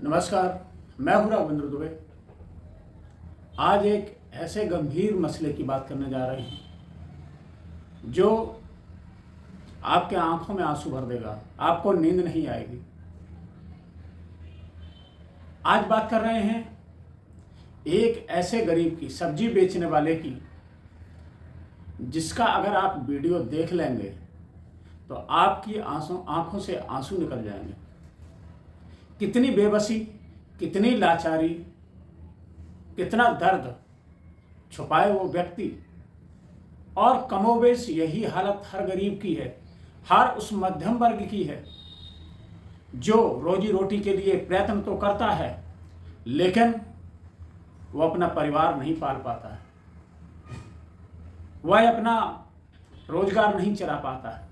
नमस्कार, मैं हूं राघवेंद्र दुबे। आज एक ऐसे गंभीर मसले की बात करने जा रहे हैं जो आपके आंखों में आंसू भर देगा, आपको नींद नहीं आएगी। आज बात कर रहे हैं एक ऐसे गरीब की, सब्जी बेचने वाले की, जिसका अगर आप वीडियो देख लेंगे तो आपकी आंखों से आंसू निकल जाएंगे। कितनी बेबसी, कितनी लाचारी, कितना दर्द छुपाए वो व्यक्ति। और कमोबेश यही हालत हर गरीब की है, हर उस मध्यम वर्ग की है जो रोजी रोटी के लिए प्रयत्न तो करता है लेकिन वो अपना परिवार नहीं पाल पाता है, वह अपना रोजगार नहीं चला पाता है।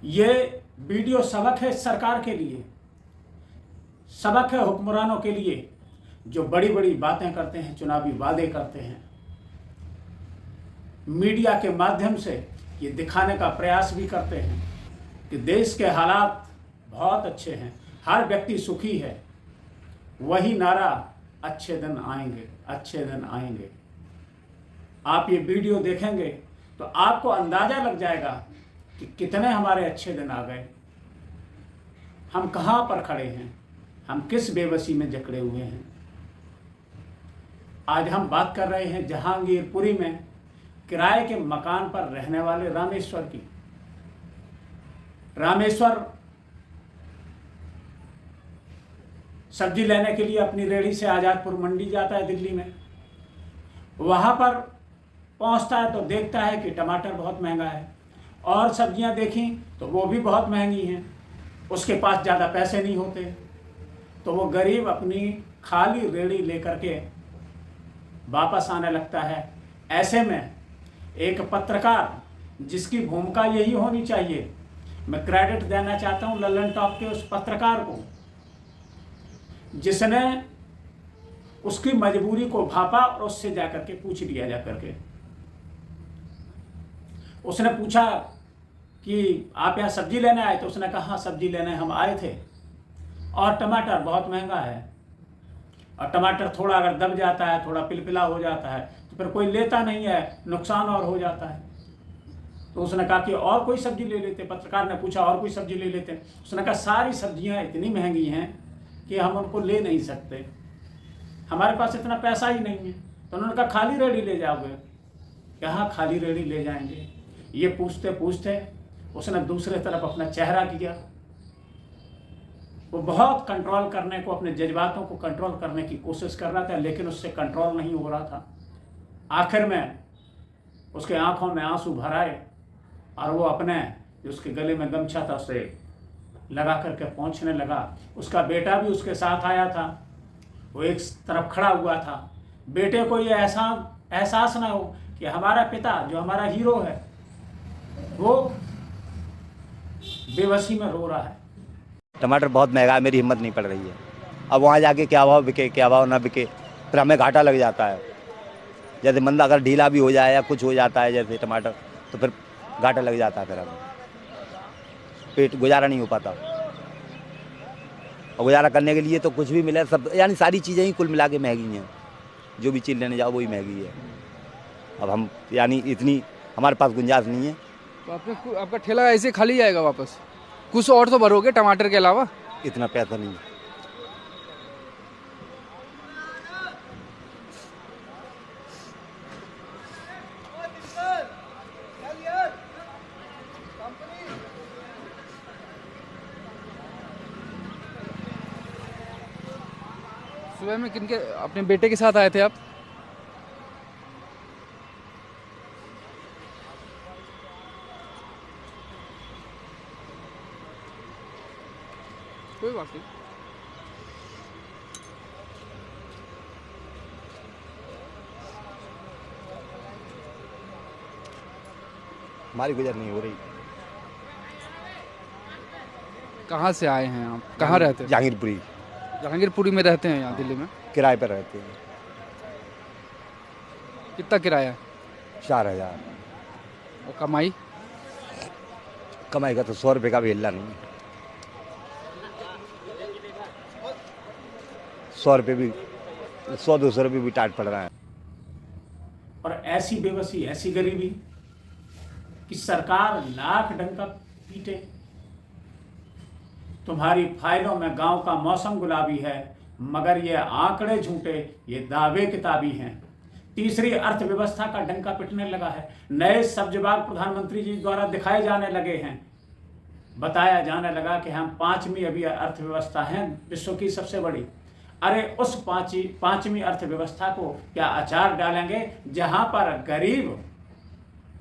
ये वीडियो सबक है सरकार के लिए, सबक है हुक्मरानों के लिए जो बड़ी बड़ी बातें करते हैं, चुनावी वादे करते हैं, मीडिया के माध्यम से ये दिखाने का प्रयास भी करते हैं कि देश के हालात बहुत अच्छे हैं, हर व्यक्ति सुखी है। वही नारा अच्छे दिन आएंगे, अच्छे दिन आएंगे। आप ये वीडियो देखेंगे तो आपको अंदाजा लग जाएगा कि कितने हमारे अच्छे दिन आ गए। हम कहाँ पर खड़े हैं, हम किस बेबसी में जकड़े हुए हैं। आज हम बात कर रहे हैं जहांगीरपुरी में किराए के मकान पर रहने वाले रामेश्वर की। रामेश्वर सब्जी लेने के लिए अपनी रेहड़ी से आजादपुर मंडी जाता है दिल्ली में। वहाँ पर पहुँचता है तो देखता है कि टमाटर बहुत महंगा है और सब्जियां देखी तो वो भी बहुत महंगी हैं। उसके पास ज़्यादा पैसे नहीं होते तो वो गरीब अपनी खाली रेहड़ी लेकर के वापस आने लगता है। ऐसे में एक पत्रकार, जिसकी भूमिका यही होनी चाहिए, मैं क्रेडिट देना चाहता हूँ लल्लन टॉप के उस पत्रकार को जिसने उसकी मजबूरी को भापा और उससे जाकर के पूछ लिया। जाकर के उसने पूछा कि आप यहाँ सब्जी लेने आए? तो उसने कहा हाँ सब्जी लेने हम आए थे और टमाटर बहुत महंगा है, और टमाटर थोड़ा अगर दब जाता है, थोड़ा पिलपिला हो जाता है तो फिर कोई लेता नहीं है, नुकसान और हो जाता है। तो उसने कहा कि और कोई सब्जी ले लेते। पत्रकार ने पूछा और कोई सब्जी ले लेते? उसने कहा सारी सब्जियां इतनी महंगी हैं कि हम उनको ले नहीं सकते, हमारे पास इतना पैसा ही नहीं है। तो उन्होंने कहा खाली रेहड़ी ले जाओगे? कहाँ खाली रेहड़ी ले जाएंगे। ये पूछते पूछते उसने दूसरे तरफ अपना चेहरा किया। वो बहुत कंट्रोल करने को, अपने जज्बातों को कंट्रोल करने की कोशिश कर रहा था लेकिन उससे कंट्रोल नहीं हो रहा था। आखिर में उसके आंखों में आंसू भर आए और वो अपने जो उसके गले में गमछा था उसे लगा करके पहुंचने लगा। उसका बेटा भी उसके साथ आया था, वो एक तरफ खड़ा हुआ था। बेटे को ये एहसास ना हो कि हमारा पिता जो हमारा हीरो है वो बेबसी में रो रहा है। टमाटर बहुत महंगा है, मेरी हिम्मत नहीं पड़ रही है। अब वहाँ जाके क्या भाव बिके, क्या भाव ना बिके, फिर हमें घाटा लग जाता है। जैसे मंदा अगर ढीला भी हो जाए या कुछ हो जाता है जैसे टमाटर, तो फिर घाटा लग जाता है, फिर हमें पेट गुजारा नहीं हो पाता। और गुजारा करने के लिए तो कुछ भी मिले, सब यानी सारी चीज़ें ही कुल मिला के महंगी हैं। जो भी चीज़ लेने जाओ वही महंगी है। अब हम यानी इतनी हमारे पास गुंजाइश नहीं है। तो आपका ठेला ऐसे खाली जाएगा वापस? कुछ और तो भरोगे टमाटर के अलावा? इतना पैसा नहीं है। सुबह में किनके, अपने बेटे के साथ आए थे आप? कोई बात नहीं। हमारी गुजर नहीं हो रही। कहाँ से आए हैं आप? कहाँ रहते हैं? जहांगीरपुरी। जहांगीरपुरी में रहते हैं यहाँ दिल्ली में? किराए पर रहते हैं। कितना किराया है? 4000। और कमाई? कमाई का तो 100 रुपये का भी हिल्ला नहीं। 100 रुपये भी 100-200 रुपये भी टाइट पड़ रहा है। और ऐसी बेबसी, ऐसी गरीबी कि सरकार लाख डंका पीटे। तुम्हारी फाइलों में गांव का मौसम गुलाबी है, मगर ये आंकड़े झूठे, ये दावे किताबी हैं। तीसरी अर्थव्यवस्था का डंका पिटने लगा है। नए सब्जबाग प्रधानमंत्री जी द्वारा दिखाए जाने लगे हैं। बताया जाने लगा कि हम 5वीं अभी अर्थव्यवस्था हैं विश्व की सबसे बड़ी। अरे उस पांचवी अर्थव्यवस्था को क्या अचार डालेंगे जहां पर गरीब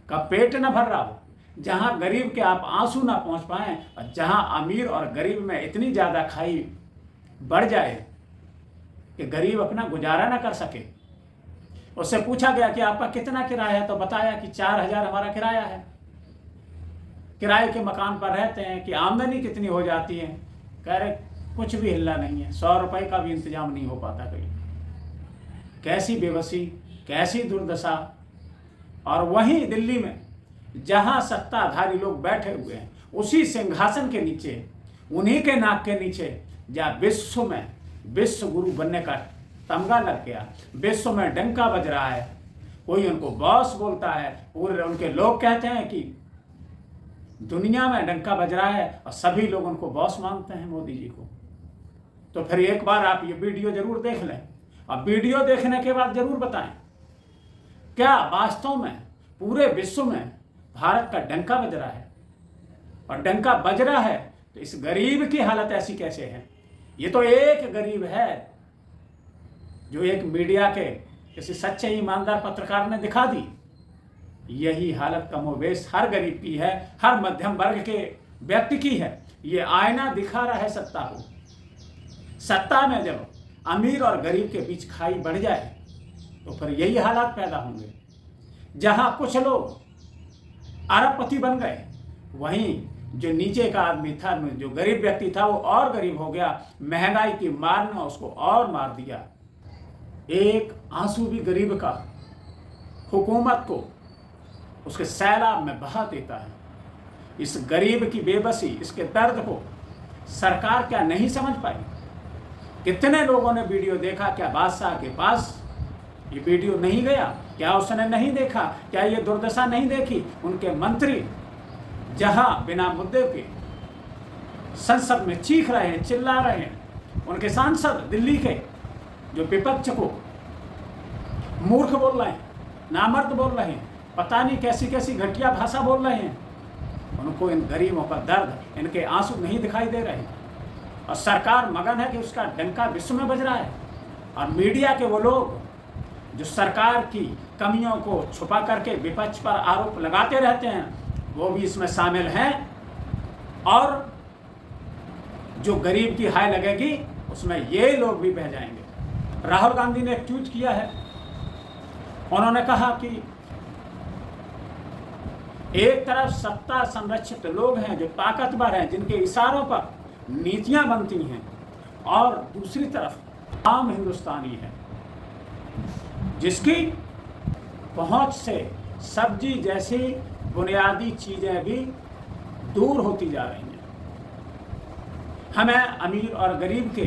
का पेट न भर रहा हो, जहां गरीब के आप आंसू ना पहुंच पाएं, और जहां अमीर और गरीब में इतनी ज़्यादा खाई बढ़ जाए कि गरीब अपना गुजारा ना कर सके। उससे पूछा गया कि आपका कितना किराया है, तो बताया कि 4,000 हमारा किराया है। किराए के मकान पर रहते हैं कि आमदनी कितनी हो जाती है, कह रहे कुछ भी हिल्ला नहीं है, 100 रुपये का भी इंतजाम नहीं हो पाता कहीं। कैसी बेबसी, कैसी दुर्दशा। और वहीं दिल्ली में जहां सत्ताधारी लोग बैठे हुए हैं, उसी सिंहासन के नीचे, उन्हीं के नाक के नीचे जहाँ विश्व में विश्व गुरु बनने का तमगा लग गया, विश्व में डंका बज रहा है, कोई उनको बॉस बोलता है, पूरे उनके लोग कहते हैं कि दुनिया में डंका बज रहा है, और सभी लोग उनको बॉस मानते हैं मोदी जी को। तो फिर एक बार आप ये वीडियो जरूर देख लें, और वीडियो देखने के बाद जरूर बताएं क्या वास्तव में पूरे विश्व में भारत का डंका बज रहा है। और डंका बज रहा है तो इस गरीब की हालत ऐसी कैसे है। ये तो एक गरीब है जो एक मीडिया के किसी सच्चे ईमानदार पत्रकार ने दिखा दी। यही हालत कमोबेश हर गरीब की है, हर मध्यम वर्ग के व्यक्ति की है। ये आईना दिखा रहा है सत्ता को। सत्ता में जब अमीर और गरीब के बीच खाई बढ़ जाए तो फिर यही हालात पैदा होंगे। जहां कुछ लोग अरबपति बन गए, वहीं जो नीचे का आदमी था, जो गरीब व्यक्ति था, वो और गरीब हो गया। महंगाई की मार ने उसको और मार दिया। एक आंसू भी गरीब का हुकूमत को उसके सैलाब में बहा देता है। इस गरीब की बेबसी, इसके दर्द को सरकार क्या नहीं समझ पाई। कितने लोगों ने वीडियो देखा, क्या बादशाह के पास ये वीडियो नहीं गया, क्या उसने नहीं देखा, क्या ये दुर्दशा नहीं देखी। उनके मंत्री जहां बिना मुद्दे के संसद में चीख रहे हैं, चिल्ला रहे हैं, उनके सांसद दिल्ली के जो विपक्ष को मूर्ख बोल रहे हैं, नामर्द बोल रहे हैं, पता नहीं कैसी कैसी घटिया भाषा बोल रहे हैं, उनको इन गरीबों का दर्द, इनके आंसू नहीं दिखाई दे रहे। और सरकार मगन है कि उसका डंका विश्व में बज रहा है। और मीडिया के वो लोग जो सरकार की कमियों को छुपा करके विपक्ष पर आरोप लगाते रहते हैं, वो भी इसमें शामिल हैं। और जो गरीब की हाय लगेगी उसमें ये लोग भी बह जाएंगे। राहुल गांधी ने एक ट्वीट किया है। उन्होंने कहा कि एक तरफ सत्ता संरक्षित लोग हैं जो ताकतवर हैं, जिनके इशारों पर नीतियां बनती हैं, और दूसरी तरफ आम हिंदुस्तानी है जिसकी पहुंच से सब्जी जैसी बुनियादी चीजें भी दूर होती जा रही हैं। हमें अमीर और गरीब के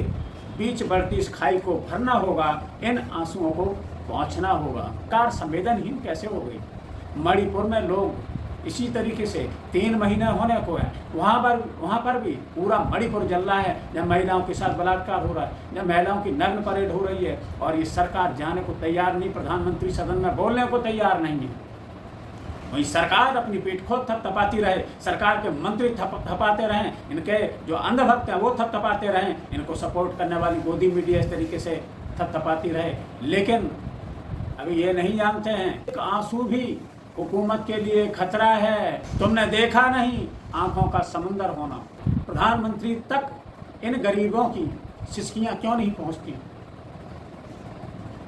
बीच बढ़ती इस खाई को भरना होगा, इन आंसुओं को पहुंचना होगा। कार संवेदनहीन कैसे हो गई। मणिपुर में लोग इसी तरीके से 3 महीने होने को है, वहाँ पर भी पूरा मणिपुर जल रहा है, जब महिलाओं के साथ बलात्कार हो रहा है, जब महिलाओं की नग्न परेड हो रही है, और ये सरकार जाने को तैयार नहीं, प्रधानमंत्री सदन में बोलने को तैयार नहीं है। वहीं सरकार अपनी पीठ खुद थपथपाती रहे, सरकार के मंत्री थपथपाते रहें, इनके जो अंधभक्त हैं वो थपथपाते रहें, इनको सपोर्ट करने वाली गोदी मीडिया इस तरीके से थपथपाती रहे। लेकिन अभी ये नहीं जानते हैं एक आंसू भी हुकूमत के लिए खतरा है। तुमने देखा नहीं आंखों का समुंदर होना। प्रधानमंत्री तक इन गरीबों की सिसकियां क्यों नहीं पहुंचती।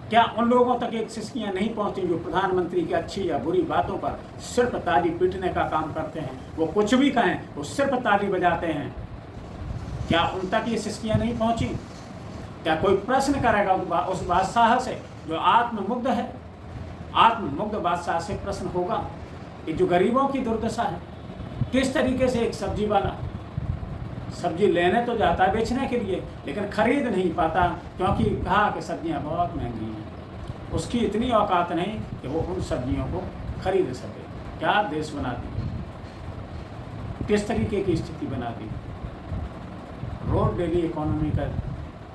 क्या उन लोगों तक एक सिसकियां नहीं पहुंचती जो प्रधानमंत्री की अच्छी या बुरी बातों पर सिर्फ ताली पीटने का काम करते हैं। वो कुछ भी कहें वो सिर्फ ताली बजाते हैं। क्या उन तक ये सिसकियां नहीं पहुंची। क्या कोई प्रश्न करेगा उस बादशाह से जो आत्ममुग्ध है। आत्ममुग्ध बादशाह से प्रश्न होगा कि जो गरीबों की दुर्दशा है, किस तरीके से एक सब्जी वाला सब्जी लेने तो जाता है बेचने के लिए, लेकिन खरीद नहीं पाता, क्योंकि कहा कि सब्जियां बहुत महंगी हैं। उसकी इतनी औकात नहीं कि वो उन सब्जियों को खरीद सके। क्या देश बना दी, किस तरीके की स्थिति बना दी। रोड डेली इकोनॉमी का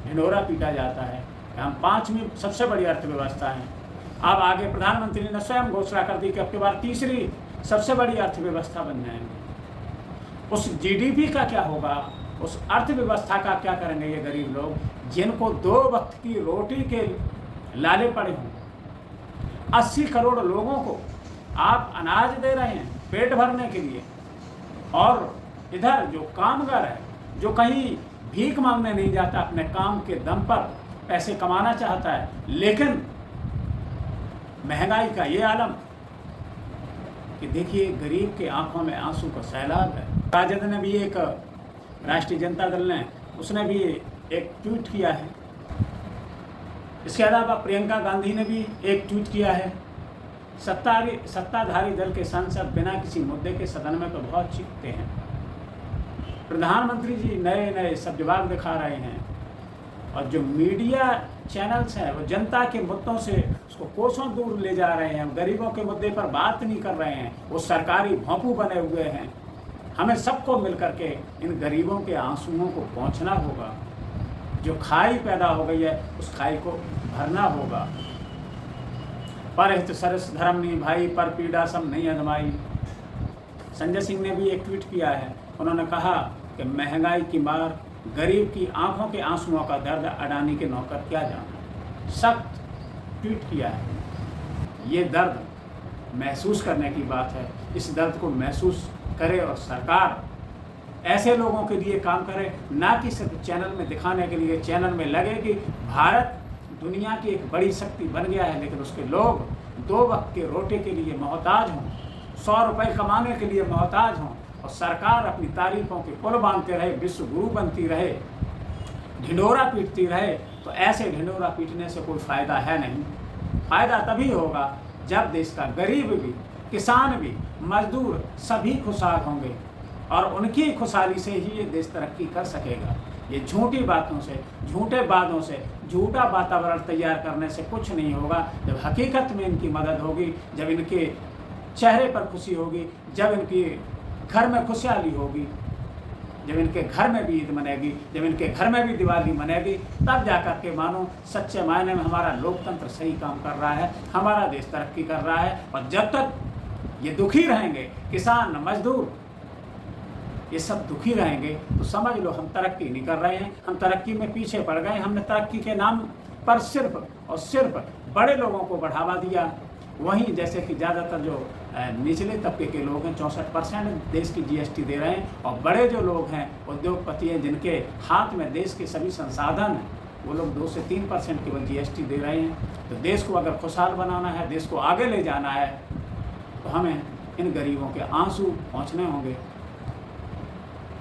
ढिंढोरा पीटा जाता है कि हम 5वीं सबसे बड़ी अर्थव्यवस्था हैं। अब आगे प्रधानमंत्री ने स्वयं घोषणा कर दी कि अब की बार 3री सबसे बड़ी अर्थव्यवस्था बन जाएंगे। उस जीडीपी का क्या होगा, उस अर्थव्यवस्था का क्या करेंगे ये गरीब लोग, जिनको 2 वक्त की रोटी के लाले पड़े हों। 80 करोड़ लोगों को आप अनाज दे रहे हैं पेट भरने के लिए, और इधर जो कामगार है, जो कहीं भीख मांगने नहीं जाता, अपने काम के दम पर पैसे कमाना चाहता है, लेकिन महंगाई का ये आलम कि देखिए गरीब के आंखों में आंसू का सैलाब है। राजद ने भी एक, राष्ट्रीय जनता दल ने, उसने भी एक ट्वीट किया है। इसके अलावा प्रियंका गांधी ने भी एक ट्वीट किया है। सत्ताधारी दल के सांसद बिना किसी मुद्दे के सदन में तो बहुत चीखते हैं। प्रधानमंत्री जी नए नए सब जवाब दिखा रहे हैं, और जो मीडिया चैनल्स हैं वो जनता के मुद्दों से उसको कोसों दूर ले जा रहे हैं, गरीबों के मुद्दे पर बात नहीं कर रहे हैं, वो सरकारी भोंपू बने हुए हैं। हमें सबको मिलकर के इन गरीबों के आंसुओं को पहुंचना होगा। जो खाई पैदा हो गई है उस खाई को भरना होगा। परहित सरस धर्म नहीं भाई, पर पीड़ा सम नहीं अदमाई। संजय सिंह ने भी एक ट्वीट किया है। उन्होंने कहा कि महंगाई की मार, गरीब की आंखों के आंसुओं का दर्द अडानी के नौकर क्या जाने। सख्त ट्वीट किया है। ये दर्द महसूस करने की बात है। इस दर्द को महसूस करे और सरकार ऐसे लोगों के लिए काम करे, ना कि सिर्फ चैनल में दिखाने के लिए। चैनल में लगे कि भारत दुनिया की एक बड़ी शक्ति बन गया है, लेकिन उसके लोग 2 वक्त के रोटी के लिए मोहताज हों, 100 रुपये कमाने के लिए मोहताज हों, और सरकार अपनी तारीफों के पुल बांधते रहे, विश्व गुरु बनती रहे, ढिंढोरा पीटती रहे। तो ऐसे ढिंढोरा पीटने से कोई फ़ायदा है नहीं। फ़ायदा तभी होगा जब देश का गरीब भी, किसान भी, मजदूर सभी खुशहाल होंगे, और उनकी खुशहाली से ही ये देश तरक्की कर सकेगा। ये झूठी बातों से, झूठे वादों से, झूठा वातावरण तैयार करने से कुछ नहीं होगा। जब हकीकत में इनकी मदद होगी, जब इनके चेहरे पर खुशी होगी, जब इनके घर में खुशहाली होगी, जब इनके घर में भी ईद मनेगी, जब इनके घर में भी दिवाली मनेगी, तब जाकर के मानो सच्चे मायने में हमारा लोकतंत्र सही काम कर रहा है, हमारा देश तरक्की कर रहा है। और जब तक ये दुखी रहेंगे, किसान, मजदूर, ये सब दुखी रहेंगे, तो समझ लो हम तरक्की नहीं कर रहे हैं, हम तरक्की में पीछे पड़ गए। हमने तरक्की के नाम पर सिर्फ और सिर्फ बड़े लोगों को बढ़ावा दिया। वहीं जैसे कि ज़्यादातर जो निचले तबके के लोग हैं, 64% देश की जीएसटी दे रहे हैं, और बड़े जो लोग हैं, उद्योगपति हैं, जिनके हाथ में देश के सभी संसाधन हैं, वो लोग 2 से 3% केवल जीएसटी दे रहे हैं। तो देश को अगर खुशहाल बनाना है, देश को आगे ले जाना है, तो हमें इन गरीबों के आंसू पहुँचने होंगे।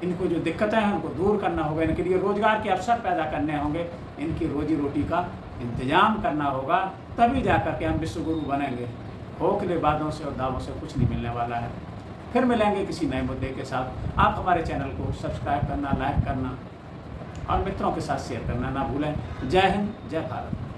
इनको जो दिक्कतें हैं उनको दूर करना होगा, इनके लिए रोज़गार के अवसर पैदा करने होंगे, इनकी रोजी रोटी का इंतजाम करना होगा, तभी जाकर के हम विश्व गुरु बनेंगे। खोखले वादों से और दावों से कुछ नहीं मिलने वाला है। फिर मिलेंगे किसी नए मुद्दे के साथ। आप हमारे चैनल को सब्सक्राइब करना, लाइक करना और मित्रों के साथ शेयर करना ना भूलें। जय हिंद, जय भारत।